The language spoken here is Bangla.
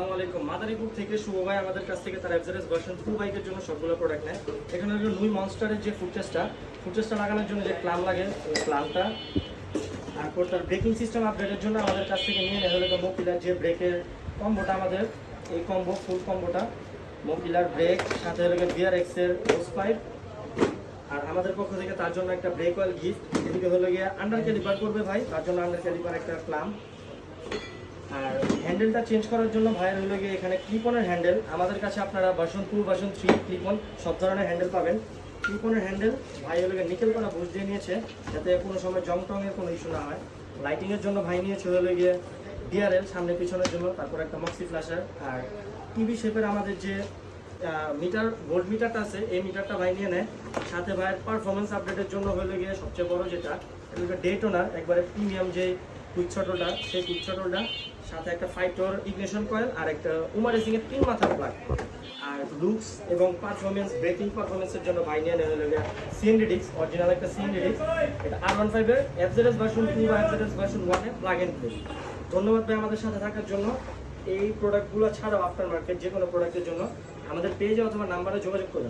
আসসালামু আলাইকুম। মাদারীপুর থেকে শুভ ভাই আমাদের কাছ থেকে তার এফজেডএস ভার্সন 2 বাইকের জন্য সবগুলো প্রোডাক্ট নেয়। এখানে হলো নুই মনস্টারের যে ফুটটেস্টটা লাগানোর জন্য যে ক্লাম লাগে ওই ক্লামটা, তারপর তার ব্রেকিং সিস্টেম আপডেটের জন্য আমাদের কাছ থেকে নিয়ে নেওয়া হলো মোকিলার যে ব্রেকের কম্বোটা, আমাদের এই কম্বো ফুল কম্বোটা, মোকিলার ব্রেক সাথে হলো বিআরএক্স এর হোস পাইপ, আর আমাদের পক্ষ থেকে তার জন্য একটা ব্রেক অয়েল গিফট। এদিকে হলো গিয়ে আন্ডার ক্যালিপার করবে ভাই, তার জন্য আন্ডার ক্যালিপার একটা ক্লাম। আর হ্যান্ডেলটা চেঞ্জ করার জন্য ভাইয়ের হইল গিয়ে এখানে ক্লিপনের হ্যান্ডেল। আমাদের কাছে আপনারা ভার্সন 2 ভার্সন 3 ক্লিপন সব ধরনের হ্যান্ডেল পাবেন। ক্লিপনের হ্যান্ডেল ভাই হইল গিয়ে নিকেল করা বুশ দিয়ে নিয়েছে, যাতে কোনো সময় জং টংয়ের কোনো ইস্যু না হয়। লাইটিংয়ের জন্য ভাই নিয়েছে হইল গিয়ে ডিআরএল সামনে পিছনের জন্য, তারপর একটা মক্সি ফ্ল্যাশার। আর টিভি শেপের আমাদের যে মিটার ভোল্ট মিটারটা আছে, এই মিটারটা ভাই নিয়ে নেয়। সাথে ভাইয়ের পারফরমেন্স আপডেটের জন্য হইল গিয়ে সবচেয়ে বড় যেটা ডেটোনার একবারে প্রিমিয়াম যে কুইক শটলটা, সেই কুইক শটলটা, সাথে একটা ফাইটোর ইগনিশন কয়েল আর একটা উমা রেসিং এর 3 মাথার প্লাগ। আর লুকস এবং পারফরমেন্স, ব্রেকিং পারফরমেন্সের জন্য ভাই নিয়ে নেওয়া হলো সিএনডি ডিস্ক, অরিজিনাল একটা সিএনডি ডিস্ক। এটা R15 এর এফজেডএস ভার্সন 2 বা এফজেডএস ভার্সন 1 এ প্লাগ এন্ড প্লে। ধন্যবাদ ভাই আমাদের সাথে থাকার জন্য। এই প্রোডাক্টগুলো ছাড়াও আফটার মার্কেট যে কোনো প্রোডাক্টের জন্য আমাদের পেজে অথবা নাম্বারে যোগাযোগ করুন।